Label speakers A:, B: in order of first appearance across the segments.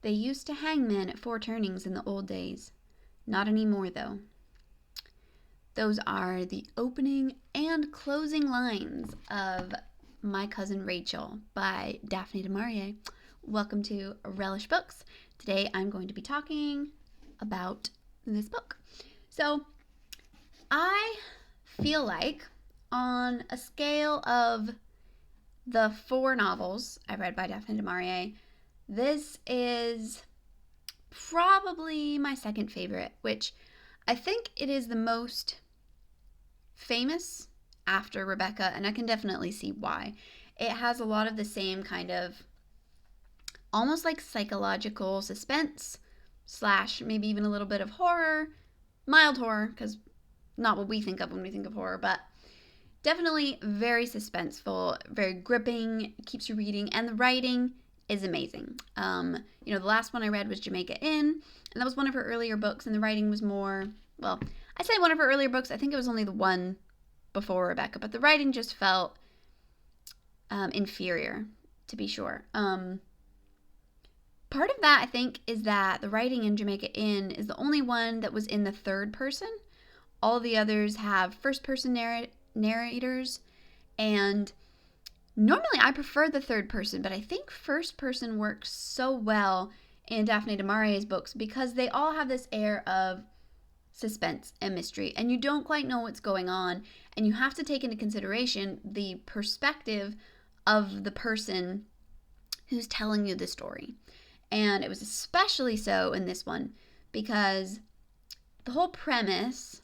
A: They used to hang men at 4 turnings in the old days. Not anymore, though. Those are the opening and closing lines of My Cousin Rachel by Daphne du Maurier. Welcome to Relish Books. Today I'm going to be talking about this book. So, I feel like on a scale of the 4 novels I've read by Daphne du Maurier, this is probably my second favorite, which I think it is the most famous after Rebecca, and I can definitely see why. It has a lot of the same kind of almost like psychological suspense / maybe even a little bit of horror, mild horror, because not what we think of when we think of horror, but definitely very suspenseful, very gripping, keeps you reading, and the writing is amazing. The last one I read was Jamaica Inn, and that was one of her earlier books, and the writing was more, well, I say one of her earlier books, I think it was only the one before Rebecca, but the writing just felt inferior, to be sure. Part of that, I think, is that the writing in Jamaica Inn is the only one that was in the third person. All the others have first-person narrators, and normally I prefer the third person, but I think first person works so well in Daphne du Maurier's books because they all have this air of suspense and mystery, and you don't quite know what's going on, and you have to take into consideration the perspective of the person who's telling you the story. And it was especially so in this one because the whole premise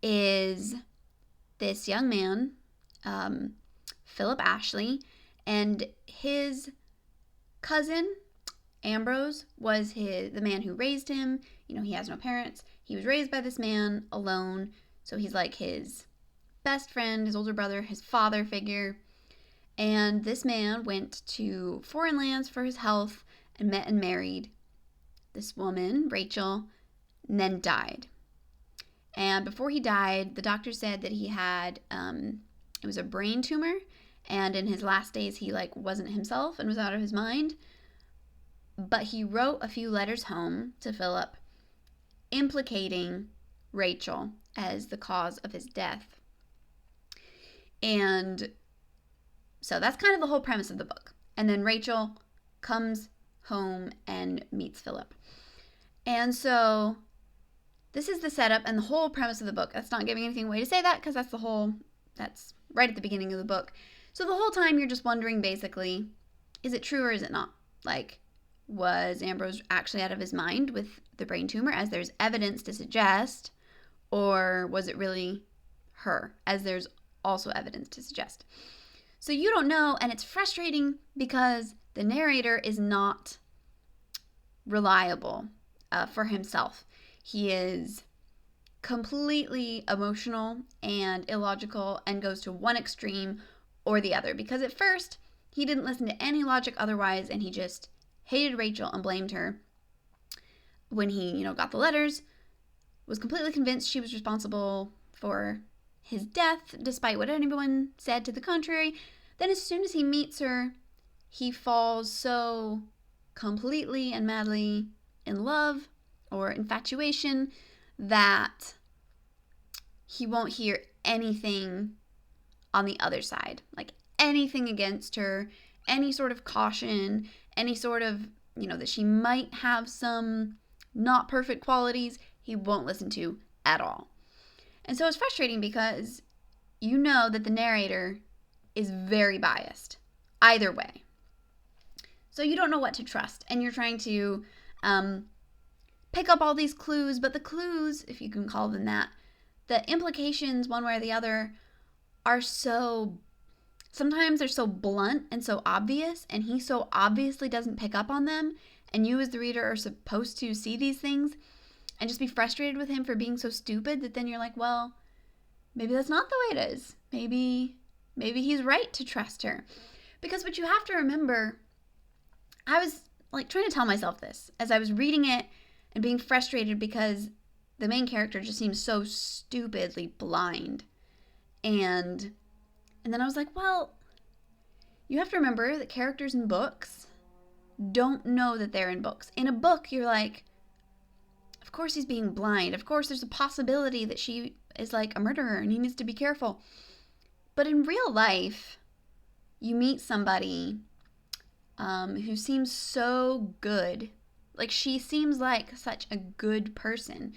A: is this young man, Philip Ashley, and his cousin Ambrose was the man who raised him. He has no parents. He was raised by this man alone, so he's like his best friend, his older brother, his father figure. And this man went to foreign lands for his health and met and married this woman, Rachel, and then died. And before he died, the doctor said that he had, it was a brain tumor, and in his last days he wasn't himself and was out of his mind. But he wrote a few letters home to Philip implicating Rachel as the cause of his death. And so that's kind of the whole premise of the book. And then Rachel comes home and meets Philip. And so this is the setup and the whole premise of the book. That's not giving anything away to say that because that's right at the beginning of the book. So the whole time you're just wondering basically, is it true or is it not? Was Ambrose actually out of his mind with the brain tumor, as there's evidence to suggest, or was it really her, as there's also evidence to suggest? So you don't know, and it's frustrating because the narrator is not reliable for himself. He is completely emotional and illogical and goes to one extreme or the other, because at first he didn't listen to any logic otherwise, and he just hated Rachel and blamed her. When he, got the letters, was completely convinced she was responsible for his death, despite what anyone said to the contrary. Then as soon as he meets her, he falls so completely and madly in love or infatuation that he won't hear anything on the other side, anything against her, any sort of caution, any sort of, that she might have some not perfect qualities, he won't listen to at all. And so it's frustrating because you know that the narrator is very biased either way. So you don't know what to trust, and you're trying to pick up all these clues, but the clues, if you can call them that, the implications one way or the other are sometimes they're so blunt and so obvious, and he so obviously doesn't pick up on them, and you as the reader are supposed to see these things and just be frustrated with him for being so stupid that then you're like, well, maybe that's not the way it is. Maybe he's right to trust her. Because what you have to remember, I was trying to tell myself this as I was reading it and being frustrated because the main character just seems so stupidly blind. And then I was like, well, you have to remember that characters in books don't know that they're in books. In a book, you're like, of course he's being blind. Of course there's a possibility that she is like a murderer and he needs to be careful. But in real life, you meet somebody who seems so good. Like, she seems like such a good person.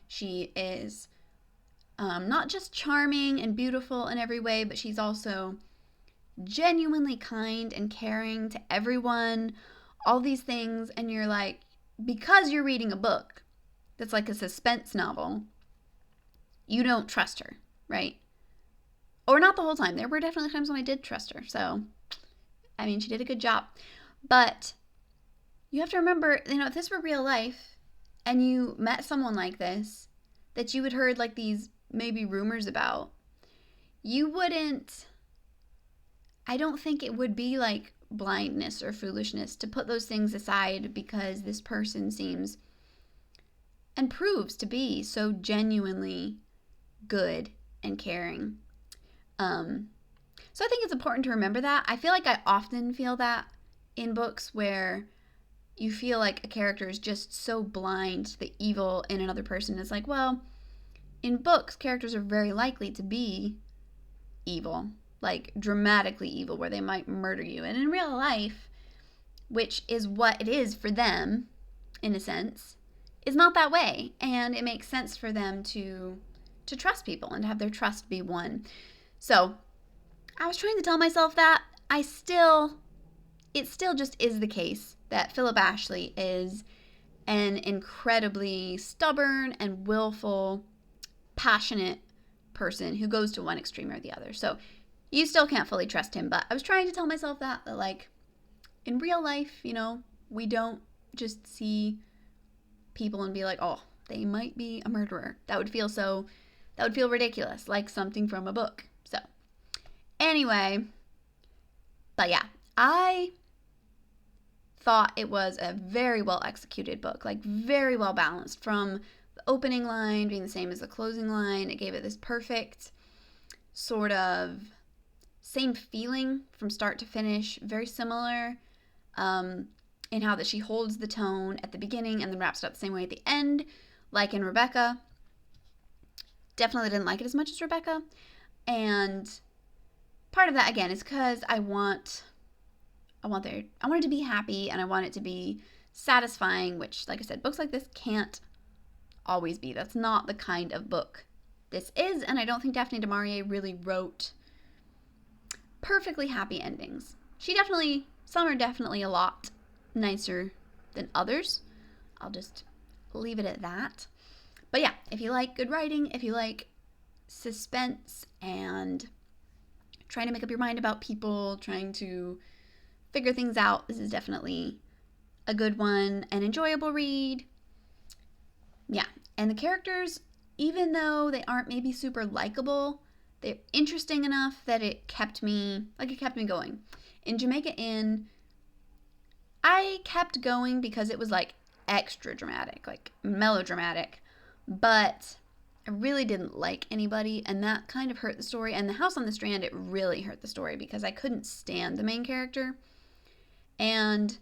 A: She is not just charming and beautiful in every way, but she's also genuinely kind and caring to everyone. All these things, and you're like, because you're reading a book that's like a suspense novel, you don't trust her, right? Or not the whole time. There were definitely times when I did trust her. So, I mean, she did a good job. But you have to remember, if this were real life and you met someone like this that you had heard like these maybe rumors about, you wouldn't, I don't think it would be like blindness or foolishness to put those things aside because this person seems and proves to be so genuinely good and caring. So I think it's important to remember that. I feel like I often feel that in books where you feel like a character is just so blind to the evil in another person. It's like, well, in books, characters are very likely to be evil, like dramatically evil, where they might murder you. And in real life, which is what it is for them, in a sense, is not that way. And it makes sense for them to trust people and to have their trust be won. So I was trying to tell myself that it still just is the case that Philip Ashley is an incredibly stubborn and willful, passionate person who goes to one extreme or the other. So you still can't fully trust him, but I was trying to tell myself that like in real life, we don't just see people and be like, oh, they might be a murderer. That would feel ridiculous, like something from a book. So anyway, but yeah, I thought it was a very well executed book, like very well balanced, from the opening line being the same as the closing line. It gave it this perfect sort of same feeling from start to finish, very similar in how that she holds the tone at the beginning and then wraps it up the same way at the end, like in Rebecca. Definitely didn't like it as much as Rebecca, and part of that again is because I want it to be happy and I want it to be satisfying, which, like I said, books like this can't always be. That's not the kind of book this is, and I don't think Daphne du Maurier really wrote perfectly happy endings. Some are definitely a lot nicer than others. I'll just leave it at that. But yeah, if you like good writing, if you like suspense and trying to make up your mind about people, trying to figure things out, this is definitely a good one, an enjoyable read. Yeah, and the characters, even though they aren't maybe super likable, they're interesting enough that it kept me going. In Jamaica Inn, I kept going because it was like extra dramatic, like melodramatic, but I really didn't like anybody, and that kind of hurt the story. And The House on the Strand, it really hurt the story because I couldn't stand the main character, and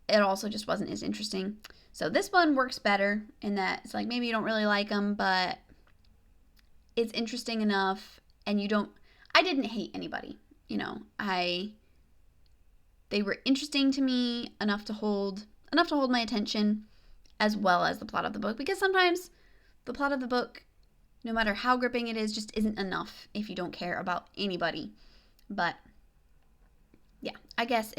A: it also just wasn't as interesting. So this one works better in that it's like maybe you don't really like them, but it's interesting enough, and I didn't hate anybody. They were interesting to me enough to hold my attention, as well as the plot of the book, because sometimes the plot of the book, no matter how gripping it is, just isn't enough if you don't care about anybody. But yeah, I guess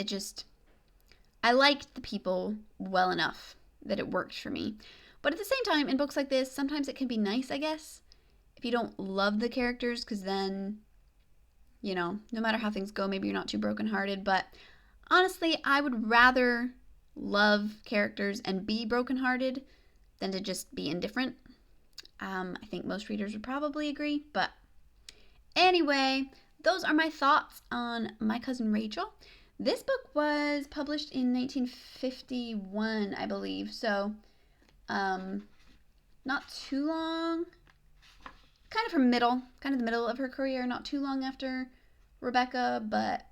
A: I liked the people well enough that it worked for me. But at the same time, in books like this, sometimes it can be nice, I guess, if you don't love the characters, because then, no matter how things go, maybe you're not too brokenhearted. But honestly, I would rather love characters and be brokenhearted than to just be indifferent. I think most readers would probably agree. But anyway, those are my thoughts on My Cousin Rachel. This book was published in 1951, I believe. So, not too long. Kind of the middle of her career. Not too long after Rebecca, but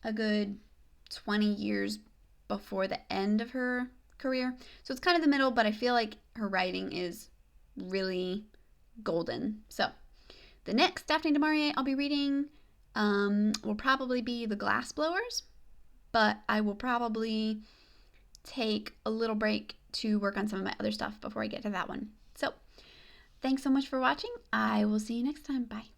A: a good 20 years before the end of her career. So it's kind of the middle, but I feel like her writing is really golden. So the next Daphne du Maurier I'll be reading will probably be The Glassblowers, but I will probably take a little break to work on some of my other stuff before I get to that one. So thanks so much for watching. I will see you next time. Bye.